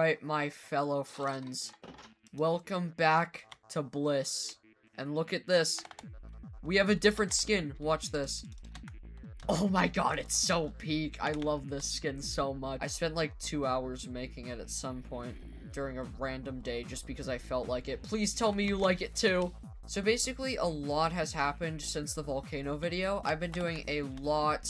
Alright, my fellow friends. Welcome back to Bliss. And look at this. We have a different skin. Watch this. Oh my god, it's so peak. I love this skin so much. I spent like 2 hours making it at some point during a random day just because I felt like it. Please tell me you like it too. So basically, a lot has happened since the volcano video. I've been doing a lot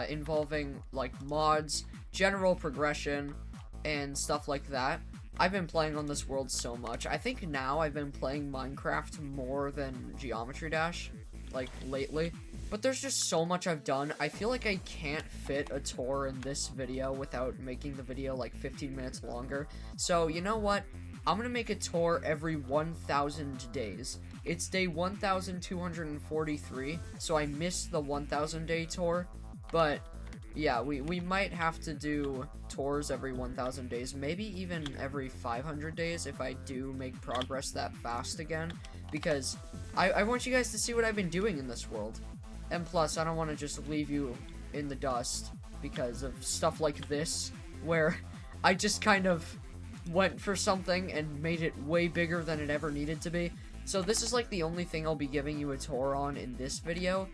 involving like mods, general progression, and stuff like that. I've been playing on this world so much. I think now I've been playing Minecraft more than Geometry Dash, like, lately. But there's just so much I've done. I feel like I can't fit a tour in this video without making the video, like, 15 minutes longer. So, you know what? I'm gonna make a tour every 1,000 days. It's day 1,243, so I missed the 1,000 day tour. But, yeah, we might have to do tours every 1,000 days, maybe even every 500 days if I do make progress that fast again, because I want you guys to see what I've been doing in this world. And plus, I don't want to just leave you in the dust because of stuff like this, where I just kind of went for something and made it way bigger than it ever needed to be. So this is like the only thing I'll be giving you a tour on in this video.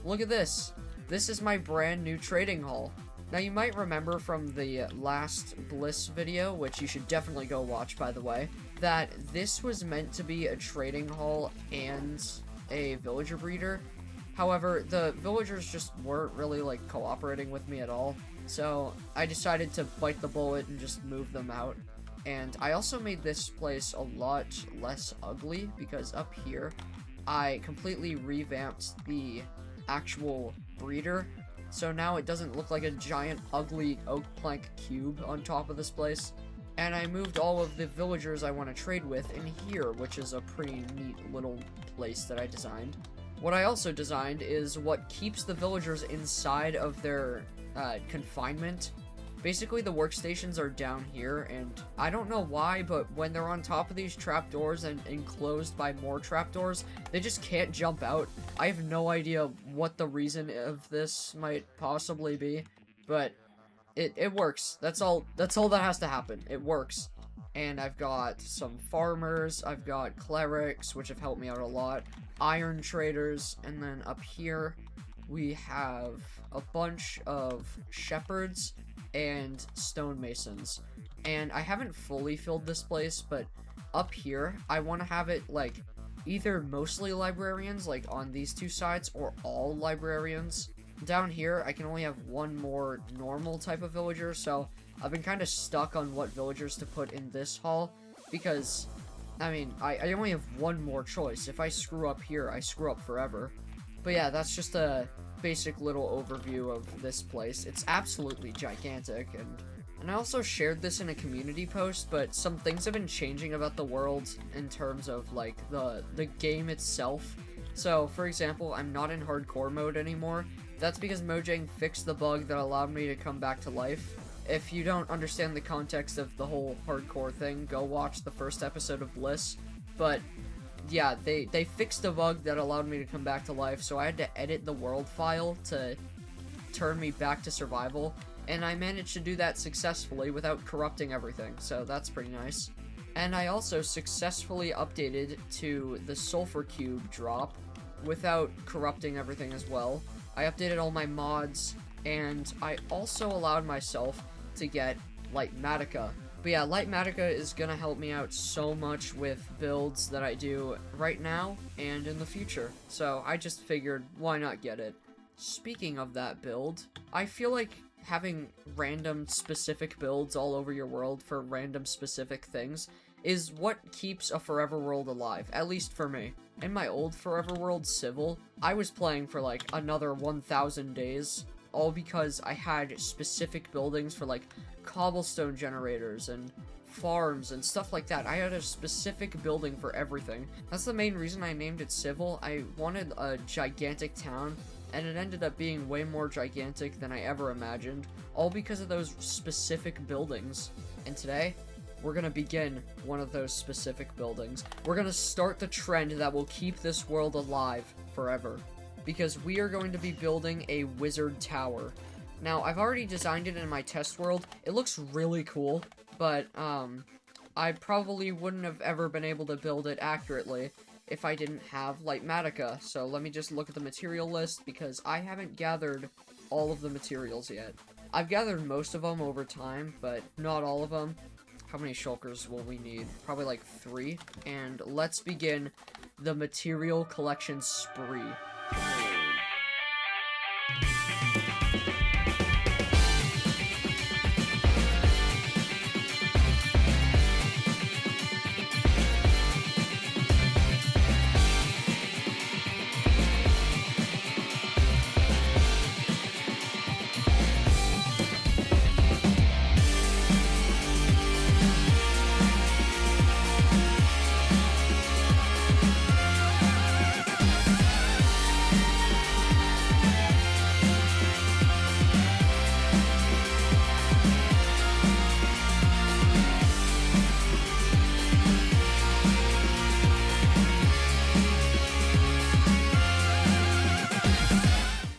Look at this. This is my brand new trading hall. Now, you might remember from the last Bliss video, which you should definitely go watch, by the way, that this was meant to be a trading hall and a villager breeder. However, the villagers just weren't really, like, cooperating with me at all, so I decided to bite the bullet and just move them out. And I also made this place a lot less ugly, because up here, I completely revamped the actual breeder, so now it doesn't look like a giant ugly oak plank cube on top of this place. And I moved all of the villagers I want to trade with in here, which is a pretty neat little place that I designed. What I also designed is what keeps the villagers inside of their confinement. Basically, the workstations are down here, and I don't know why, but when they're on top of these trapdoors and enclosed by more trapdoors, they just can't jump out. I have no idea what the reason of this might possibly be, but it works. That's all that has to happen. It works. And I've got some farmers, I've got clerics, which have helped me out a lot, iron traders, and then up here we have a bunch of shepherds and stonemasons. And I haven't fully filled this place, but up here I want to have it like either mostly librarians, like on these two sides, or all librarians. Down here I can only have one more normal type of villager, so I've been kind of stuck on what villagers to put in this hall, because I mean, I only have one more choice. If I screw up here, I screw up forever. But yeah, that's just a basic little overview of this place. It's absolutely gigantic, and I also shared this in a community post, but some things have been changing about the world in terms of, like, the game itself. So, for example, I'm not in hardcore mode anymore. That's because Mojang fixed the bug that allowed me to come back to life. If you don't understand the context of the whole hardcore thing, go watch the first episode of Bliss. But yeah, they fixed a bug that allowed me to come back to life, so I had to edit the world file to turn me back to survival, and I managed to do that successfully without corrupting everything, so that's pretty nice. And I also successfully updated to the sulfur cube drop without corrupting everything as well. I updated all my mods, and I also allowed myself to get Lightmatica. But yeah, Lightmatica is gonna help me out so much with builds that I do right now and in the future. So I just figured, why not get it? Speaking of that build, I feel like having random specific builds all over your world for random specific things is what keeps a forever world alive, at least for me. In my old forever world, Civil, I was playing for like another 1,000 days, all because I had specific buildings for like cobblestone generators and farms and stuff like that. I had a specific building for everything. That's the main reason I named it Civil. I wanted a gigantic town, and it ended up being way more gigantic than I ever imagined, all because of those specific buildings. And today, we're gonna begin one of those specific buildings. We're gonna start the trend that will keep this world alive forever, because we are going to be building a wizard tower. Now, I've already designed it in my test world. It looks really cool. but, I probably wouldn't have ever been able to build it accurately if I didn't have Lightmatica. So let me just look at the material list, because I haven't gathered all of the materials yet. I've gathered most of them over time, but not all of them. How many shulkers will we need? Probably like 3. And let's begin the material collection spree.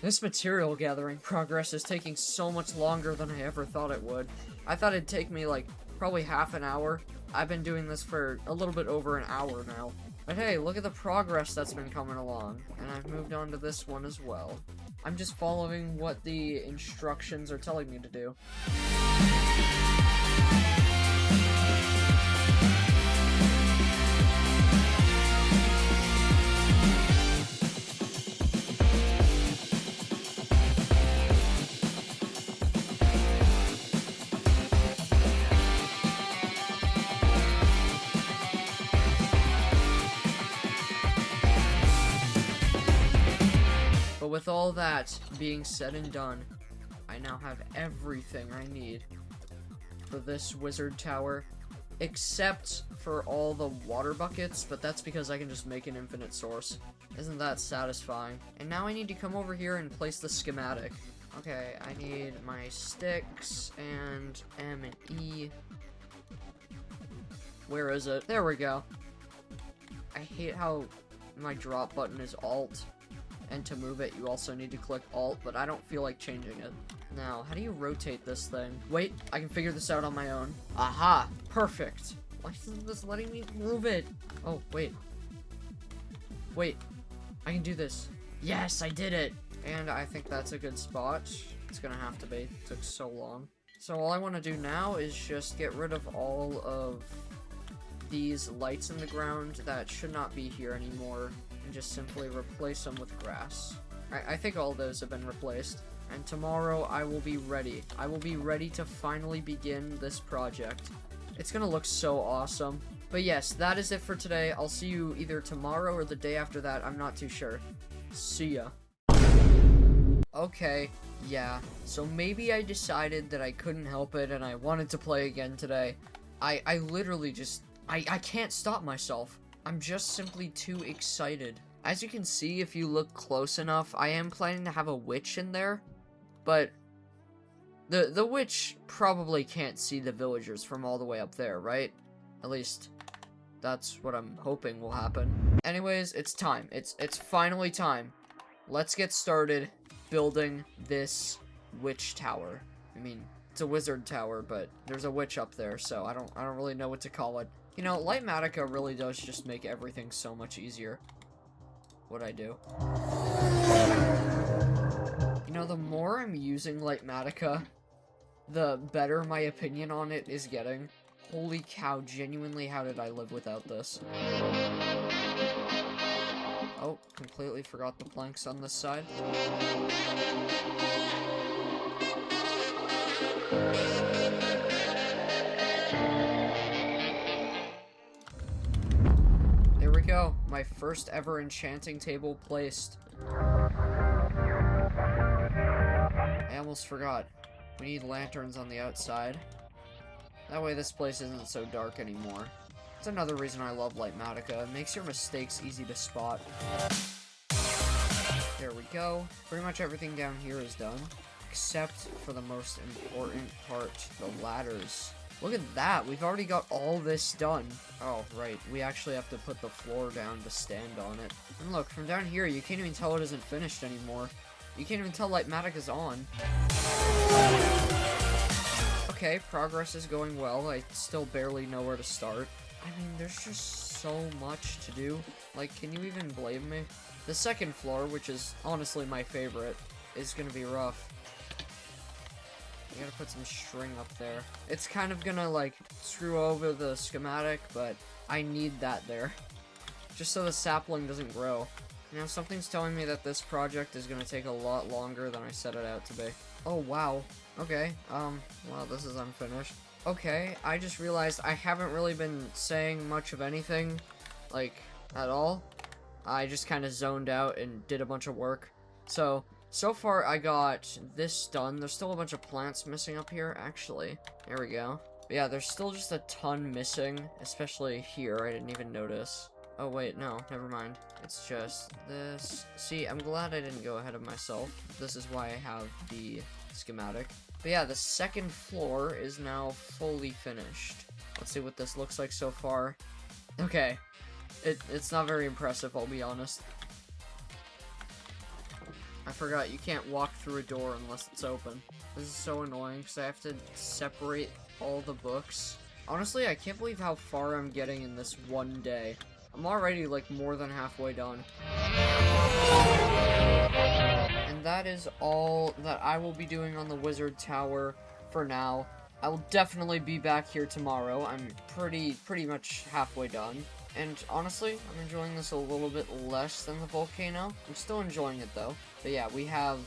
This material gathering progress is taking so much longer than I ever thought it would. I thought it'd take me like probably half an hour. I've been doing this for a little bit over an hour now. But hey, look at the progress that's been coming along. And I've moved on to this one as well. I'm just following what the instructions are telling me to do. But with all that being said and done, I now have everything I need for this wizard tower, except for all the water buckets, but that's because I can just make an infinite source. Isn't that satisfying? And now I need to come over here and place the schematic. Okay, I need my sticks and M and E. Where is it? There we go. I hate how my drop button is Alt. And to move it, you also need to click Alt, but I don't feel like changing it. Now, how do you rotate this thing? Wait, I can figure this out on my own. Aha! Perfect! Why isn't this letting me move it? Oh, wait. Wait. I can do this. Yes, I did it! And I think that's a good spot. It's gonna have to be. It took so long. So all I want to do now is just get rid of all of these lights in the ground that should not be here anymore. And just simply replace them with grass. I think all those have been replaced. And tomorrow I will be ready. I will be ready to finally begin this project. It's gonna look so awesome. But yes, that is it for today. I'll see you either tomorrow or the day after that. I'm not too sure. See ya. Okay, yeah. So maybe I decided that I couldn't help it and I wanted to play again today. I literally just... I can't stop myself. I'm just simply too excited. As you can see, if you look close enough, I am planning to have a witch in there, but the witch probably can't see the villagers from all the way up there, right? At least, that's what I'm hoping will happen. Anyways, it's time. It's finally time. Let's get started building this witch tower. I mean, it's a wizard tower, but there's a witch up there, so I don't really know what to call it. You know, Lightmatica really does just make everything so much easier. What'd I do? You know, the more I'm using Lightmatica, the better my opinion on it is getting. Holy cow, genuinely, how did I live without this? Oh, completely forgot the planks on this side. There we go, my first ever enchanting table placed. I almost forgot. We need lanterns on the outside. That way this place isn't so dark anymore. That's another reason I love Lightmatica. It makes your mistakes easy to spot. There we go. Pretty much everything down here is done. Except for the most important part, the ladders. Look at that, we've already got all this done. Oh, right, we actually have to put the floor down to stand on it. And look, from down here, you can't even tell it isn't finished anymore. You can't even tell Lightmatica's on. Okay, progress is going well. I still barely know where to start. I mean, there's just so much to do. Like, can you even blame me? The second floor, which is honestly my favorite, is gonna be rough. I gotta put some string up there. It's kind of gonna, like, screw over the schematic, but I need that there. Just so the sapling doesn't grow. You know, something's telling me that this project is gonna take a lot longer than I set it out to be. Oh, wow. Okay, well, this is unfinished. Okay, I just realized I haven't really been saying much of anything, like, at all. I just kind of zoned out and did a bunch of work. So far I got this done. There's still a bunch of plants missing up here, actually. There we go. But yeah, there's still just a ton missing, especially here. I didn't even notice. Oh, wait, no, never mind. It's just this. See, I'm glad I didn't go ahead of myself. This is why I have the schematic. But yeah, the second floor is now fully finished. Let's see what this looks like so far. Okay. It's not very impressive, I'll be honest. I forgot, you can't walk through a door unless it's open. This is so annoying, because I have to separate all the books. Honestly, I can't believe how far I'm getting in this one day. I'm already, like, more than halfway done. And that is all that I will be doing on the Wizard Tower for now. I will definitely be back here tomorrow. I'm pretty much halfway done. And honestly, I'm enjoying this a little bit less than the volcano. I'm still enjoying it though. But yeah, we have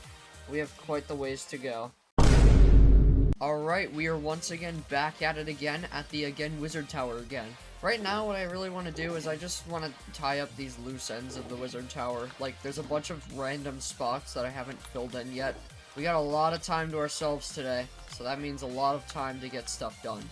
quite the ways to go. Alright, we are once again back at it again at the Wizard Tower again. Right now, what I really want to do is I just want to tie up these loose ends of the Wizard Tower. Like, there's a bunch of random spots that I haven't filled in yet. We got a lot of time to ourselves today, so that means a lot of time to get stuff done.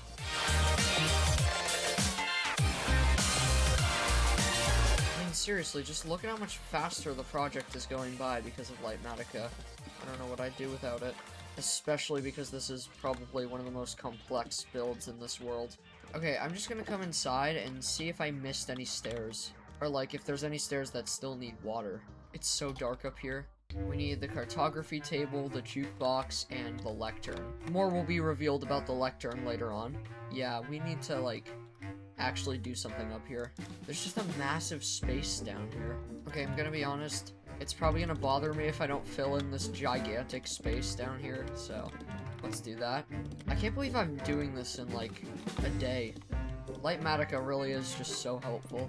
I mean, seriously, just look at how much faster the project is going by because of Lightmatica. I don't know what I'd do without it. Especially because this is probably one of the most complex builds in this world. Okay, I'm just gonna come inside and see if I missed any stairs. Or, like, if there's any stairs that still need water. It's so dark up here. We need the cartography table, the jukebox, and the lectern. More will be revealed about the lectern later on. Yeah, we need to, like, actually do something up here. There's just a massive space down here. Okay, I'm gonna be honest. It's probably gonna bother me if I don't fill in this gigantic space down here, so let's do that. I can't believe I'm doing this in, like, a day. Lightmatica really is just so helpful.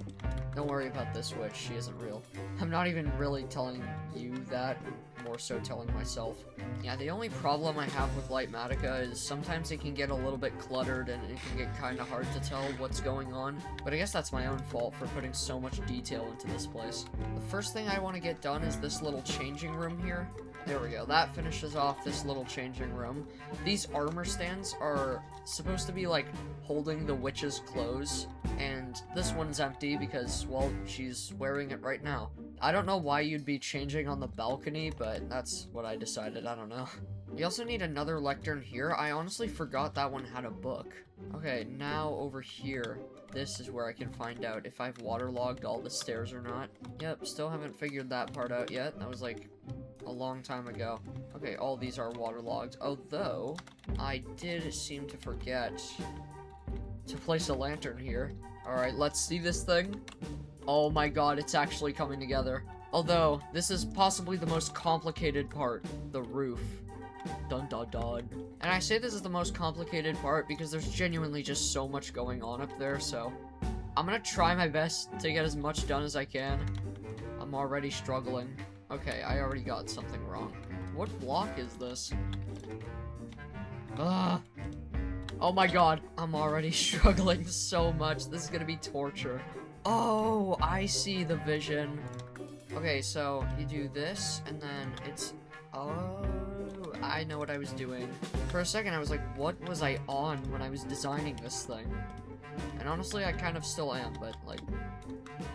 Don't worry about this witch, she isn't real. I'm not even really telling you that, more so telling myself. Yeah, the only problem I have with Lightmatica is sometimes it can get a little bit cluttered and it can get kinda hard to tell what's going on, but I guess that's my own fault for putting so much detail into this place. The first thing I want to get done is this little changing room here. There we go, that finishes off this little changing room. These armor stands are supposed to be, like, holding the witch's clothes, and this one's empty because, well, she's wearing it right now. I don't know why you'd be changing on the balcony, but that's what I decided, I don't know. We also need another lectern here. I honestly forgot that one had a book. Okay, now over here, this is where I can find out if I've waterlogged all the stairs or not. Yep, still haven't figured that part out yet. That was, like, a long time ago. Okay, all these are waterlogged, although I did seem to forget to place a lantern here. Alright, let's see this thing. Oh my god, it's actually coming together. Although, this is possibly the most complicated part, the roof. Dun dun dun. And I say this is the most complicated part because there's genuinely just so much going on up there, so I'm gonna try my best to get as much done as I can. I'm already struggling. Okay, I already got something wrong. What block is this? Ugh. Oh my god, I'm already struggling so much. This is gonna be torture. Oh, I see the vision. Okay, so you do this, and then it's... Oh, I know what I was doing. For a second, I was like, what was I on when I was designing this thing? And honestly, I kind of still am, but, like...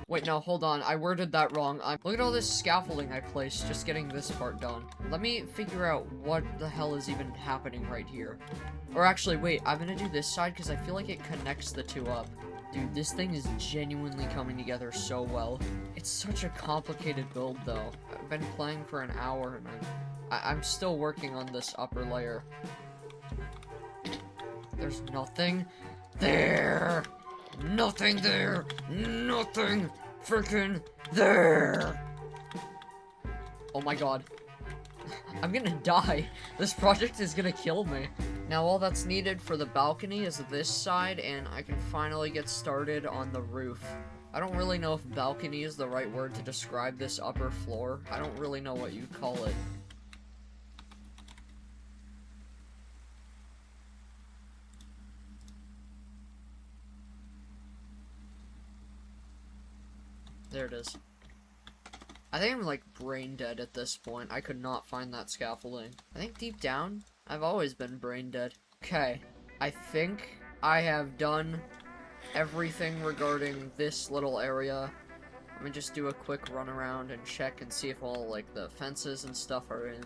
Wait, no, hold on. I worded that wrong. Look at all this scaffolding I placed just getting this part done. Let me figure out what the hell is even happening right here. Or actually, wait, I'm gonna do this side because I feel like it connects the two up. Dude, this thing is genuinely coming together so well. It's such a complicated build, though. I've been playing for an hour, and I'm still working on this upper layer. There's nothing there. Nothing there. Nothing freaking there. Oh my god. I'm gonna die. This project is gonna kill me. Now all that's needed for the balcony is this side, and I can finally get started on the roof. I don't really know if balcony is the right word to describe this upper floor. I don't really know what you'd call it. There it is. I think I'm like brain dead at this point. I could not find that scaffolding. I think deep down, I've always been brain dead. Okay, I think I have done everything regarding this little area. Let me just do a quick run around and check and see if all like the fences and stuff are in.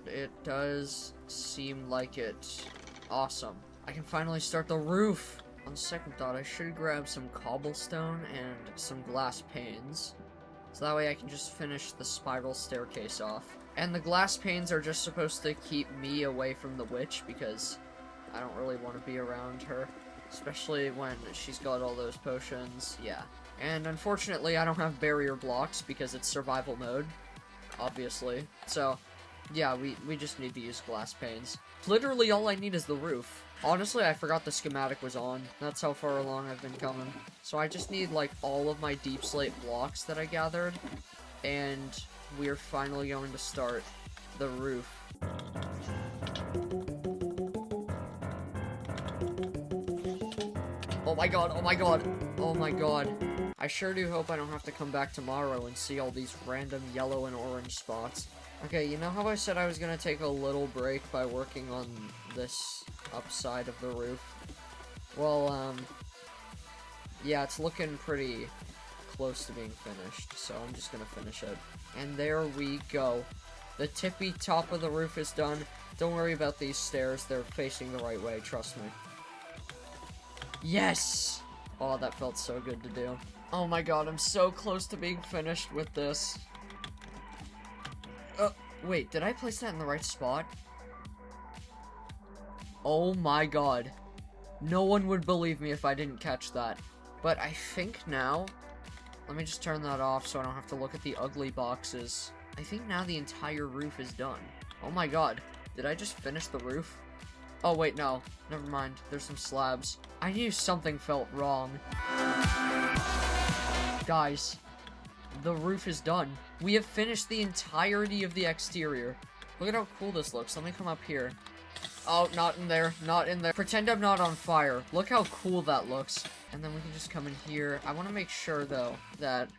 It does seem like it. Awesome. I can finally start the roof. On second thought, I should grab some cobblestone and some glass panes. So that way I can just finish the spiral staircase off. And the glass panes are just supposed to keep me away from the witch, because I don't really want to be around her. Especially when she's got all those potions, yeah. And unfortunately, I don't have barrier blocks because it's survival mode, obviously. So, yeah, we just need to use glass panes. Literally all I need is the roof. Honestly, I forgot the schematic was on. That's how far along I've been coming. So I just need, like, all of my deep slate blocks that I gathered. And we're finally going to start the roof. Oh my god, oh my god, oh my god. I sure do hope I don't have to come back tomorrow and see all these random yellow and orange spots. Okay, you know how I said I was gonna take a little break by working on this upside of the roof? Well, yeah, it's looking pretty close to being finished, so I'm just gonna finish it. And there we go. The tippy top of the roof is done. Don't worry about these stairs, they're facing the right way, trust me. Yes! Oh, that felt so good to do. Oh my god, I'm so close to being finished with this. Wait, did I place that in the right spot? Oh my god. No one would believe me if I didn't catch that. But I think now... Let me just turn that off so I don't have to look at the ugly boxes. I think now the entire roof is done. Oh my god. Did I just finish the roof? Oh wait, no. Never mind. There's some slabs. I knew something felt wrong. Guys, the roof is done. We have finished the entirety of the exterior. Look at how cool this looks. Let me come up here. Oh, not in there. Not in there. Pretend I'm not on fire. Look how cool that looks. And then we can just come in here. I want to make sure, though, that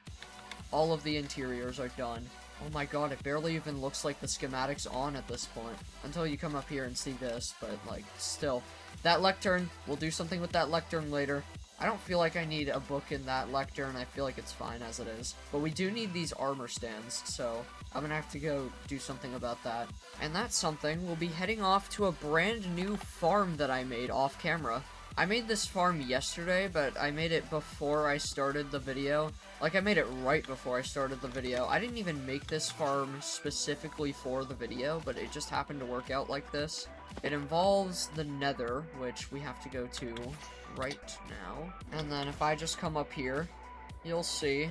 all of the interiors are done. Oh my god, it barely even looks like the schematic's on at this point. Until you come up here and see this, but, like, still. That lectern, we'll do something with that lectern later. I don't feel like I need a book in that lectern, I feel like it's fine as it is. But we do need these armor stands, so I'm gonna have to go do something about that. And that's something, we'll be heading off to a brand new farm that I made off camera. I made this farm yesterday, but I made it before I started the video. Like, I made it right before I started the video. I didn't even make this farm specifically for the video, but it just happened to work out like this. It involves the nether, which we have to go to right now. And then if I just come up here, you'll see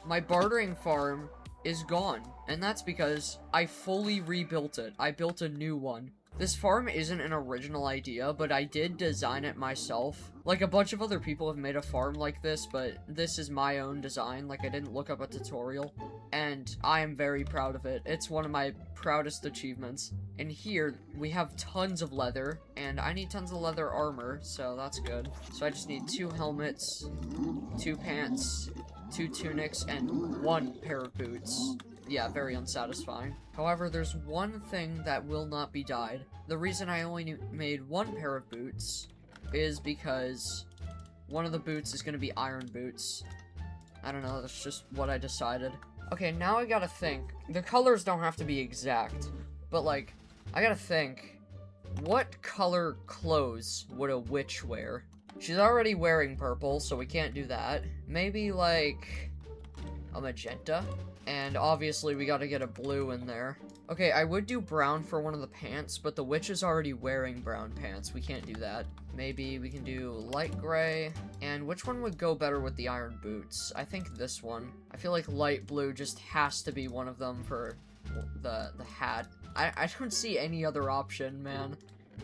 my bartering farm is gone. And that's because I fully rebuilt it. I built a new one. This farm isn't an original idea, but I did design it myself. Like, a bunch of other people have made a farm like this, but this is my own design. Like, I didn't look up a tutorial, and I am very proud of it. It's one of my proudest achievements. And here, we have tons of leather, and I need tons of leather armor, so that's good. So I just need 2 helmets, 2 pants, 2 tunics, and 1 pair of boots. Yeah, very unsatisfying. However, there's one thing that will not be dyed. The reason I only made 1 pair of boots is because one of the boots is going to be iron boots. I don't know, that's just what I decided. Okay, now I gotta think. The colors don't have to be exact, but, like, I gotta think. What color clothes would a witch wear? She's already wearing purple, so we can't do that. Maybe, like, a magenta. And obviously we gotta get a blue in there. Okay, I would do brown for one of the pants, but the witch is already wearing brown pants. We can't do that. Maybe we can do light gray. And which one would go better with the iron boots? I think this one. I feel like light blue just has to be one of them for the hat. I don't see any other option, man.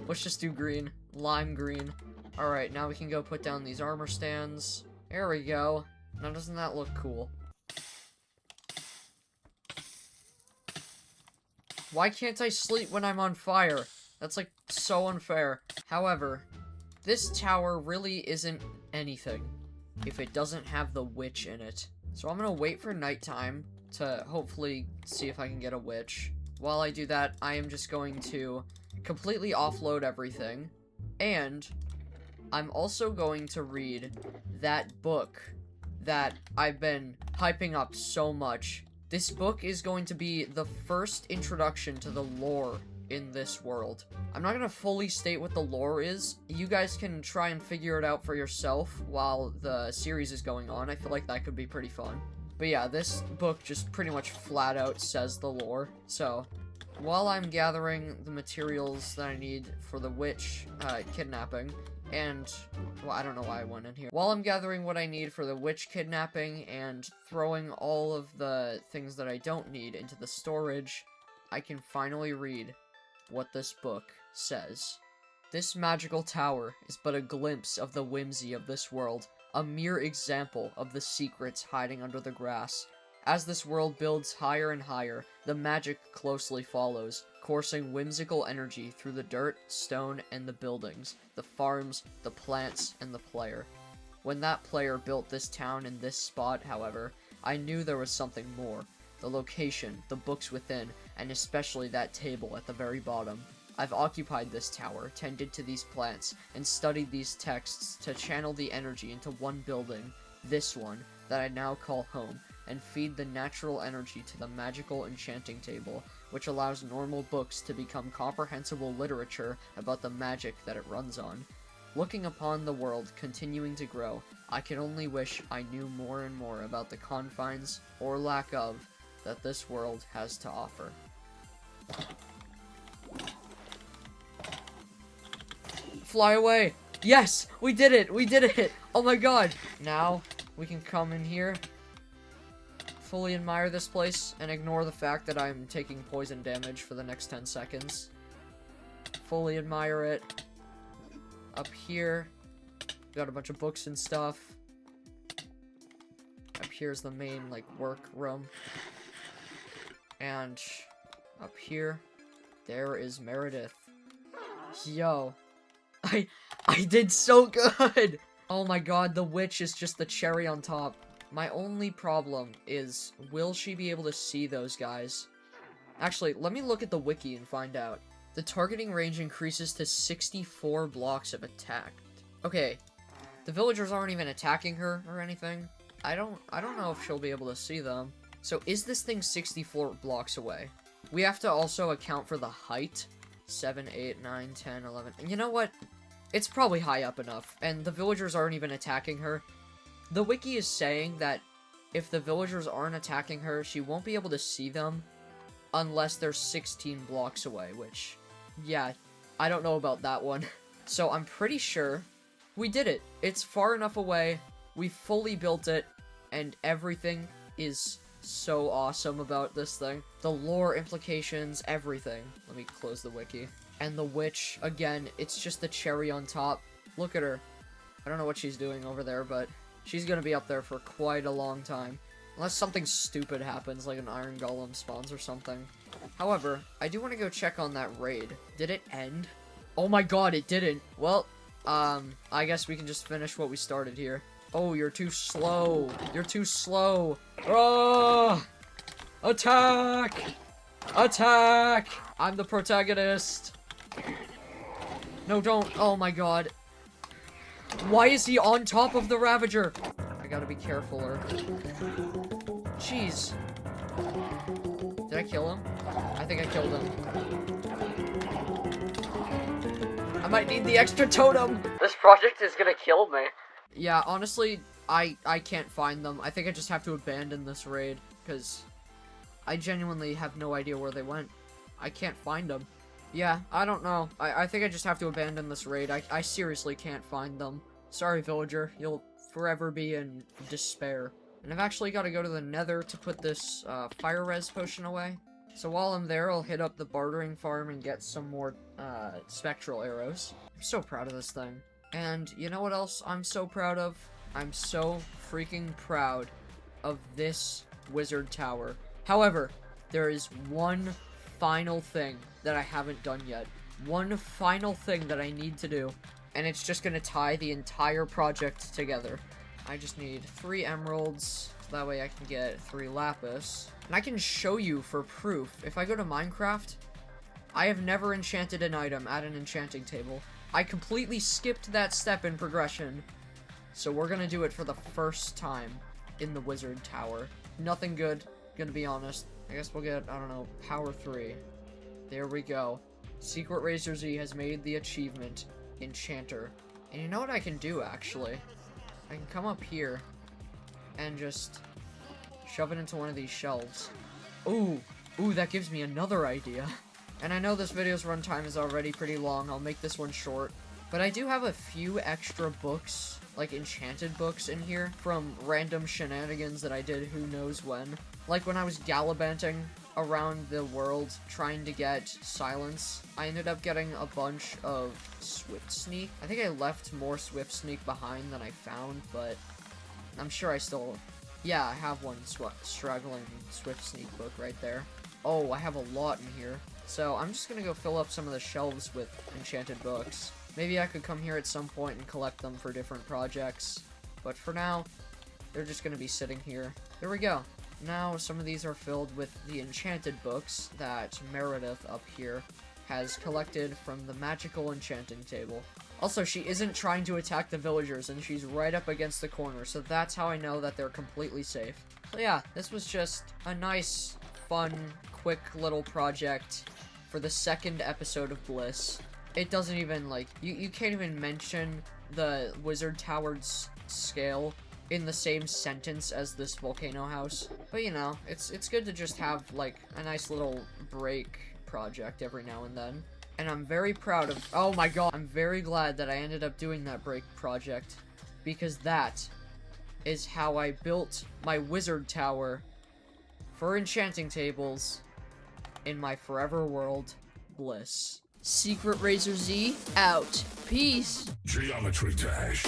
Let's just do green. Lime green. Alright, now we can go put down these armor stands. There we go. Now doesn't that look cool? Why can't I sleep when I'm on fire? That's like so unfair. However, this tower really isn't anything if it doesn't have the witch in it. So I'm gonna wait for nighttime to hopefully see if I can get a witch. While I do that, I am just going to completely offload everything. And I'm also going to read that book that I've been hyping up so much. This book is going to be the first introduction to the lore in this world. I'm not gonna fully state what the lore is. You guys can try and figure it out for yourself while the series is going on. I feel like that could be pretty fun. But yeah, this book just pretty much flat out says the lore. So, while I'm gathering the materials that I need for the witch kidnapping, and, well, I don't know why I went in here. While I'm gathering what I need for the witch kidnapping and throwing all of the things that I don't need into the storage, I can finally read what this book says. This magical tower is but a glimpse of the whimsy of this world, a mere example of the secrets hiding under the grass. As this world builds higher and higher, the magic closely follows, coursing whimsical energy through the dirt, stone, and the buildings, the farms, the plants, and the player. When that player built this town in this spot, however, I knew there was something more. The location, the books within, and especially that table at the very bottom. I've occupied this tower, tended to these plants, and studied these texts to channel the energy into one building, this one, that I now call home, and feed the natural energy to the magical enchanting table, which allows normal books to become comprehensible literature about the magic that it runs on. Looking upon the world continuing to grow, I can only wish I knew more and more about the confines, or lack of, that this world has to offer. Fly away! Yes! We did it! We did it! Oh my god! Now, we can come in here, fully admire this place, and ignore the fact that I'm taking poison damage for the next 10 seconds. Fully admire it. Up here, got a bunch of books and stuff. Up here's the main, like, work room. And up here, there is Meredith. Yo. I did so good! Oh my god, the witch is just the cherry on top. My only problem is, will she be able to see those guys? Actually, let me look at the wiki and find out. The targeting range increases to 64 blocks of attack. Okay, the villagers aren't even attacking her or anything. I don't know if she'll be able to see them. So is this thing 64 blocks away? We have to also account for the height. 7, 8, 9, 10, 11. And you know what? It's probably high up enough, and the villagers aren't even attacking her. The wiki is saying that if the villagers aren't attacking her, she won't be able to see them unless they're 16 blocks away, which, yeah, I don't know about that one. So I'm pretty sure we did it. It's far enough away, we fully built it, and everything is so awesome about this thing. The lore implications, everything. Let me close the wiki. And the witch, again, it's just the cherry on top. Look at her. I don't know what she's doing over there, but she's gonna be up there for quite a long time. Unless something stupid happens, like an iron golem spawns or something. However, I do want to go check on that raid. Did it end? Oh my god, it didn't. Well, I guess we can just finish what we started here. Oh, you're too slow. You're too slow. Oh! Attack! Attack! I'm the protagonist. No, don't. Oh my god. Why is he on top of the Ravager? I gotta be carefuler. Jeez. Did I kill him? I think I killed him. I might need the extra totem. This project is gonna kill me. Yeah, honestly, I can't find them. I think I just have to abandon this raid, because I genuinely have no idea where they went. I can't find them. Yeah, I don't know. I think I just have to abandon this raid. I seriously can't find them. Sorry, villager. You'll forever be in despair. And I've actually got to go to the nether to put this fire res potion away. So while I'm there, I'll hit up the bartering farm and get some more spectral arrows. I'm so proud of this thing. And you know what else I'm so proud of? I'm so freaking proud of this wizard tower. However, there is one final thing that I haven't done yet. One final thing that I need to do. And it's just gonna tie the entire project together. I just need 3 emeralds. That way I can get 3 lapis. And I can show you for proof. If I go to Minecraft, I have never enchanted an item at an enchanting table. I completely skipped that step in progression. So we're gonna do it for the first time in the wizard tower. Nothing good, gonna be honest. I guess we'll get, I don't know, power 3. There we go. Secret Razor Z has made the achievement, Enchanter. And you know what I can do, actually? I can come up here and just shove it into one of these shelves. Ooh, that gives me another idea. And I know this video's runtime is already pretty long. I'll make this one short. But I do have a few extra books, like enchanted books in here, from random shenanigans that I did who knows when. Like when I was gallivanting around the world trying to get silence, I ended up getting a bunch of Swift Sneak. I think I left more Swift Sneak behind than I found, but I'm sure I still... Yeah, I have one struggling Swift Sneak book right there. Oh, I have a lot in here. So I'm just gonna go fill up some of the shelves with enchanted books. Maybe I could come here at some point and collect them for different projects. But for now, they're just gonna be sitting here. There we go. Now some of these are filled with the enchanted books that Meredith up here has collected from the magical enchanting table. Also, she isn't trying to attack the villagers, and she's right up against the corner, so that's how I know that they're completely safe. So yeah, this was just a nice, fun, quick little project for the 2nd episode of Bliss. It doesn't even, like, you can't even mention the wizard tower's scale in the same sentence as this volcano house. But you know, it's good to just have, like, a nice little break project every now and then. And I'm very proud of, oh my god, I'm very glad that I ended up doing that break project, because that is how I built my wizard tower for enchanting tables in my forever world, Bliss. Secret Razor Z, out. Peace. Geometry Dash.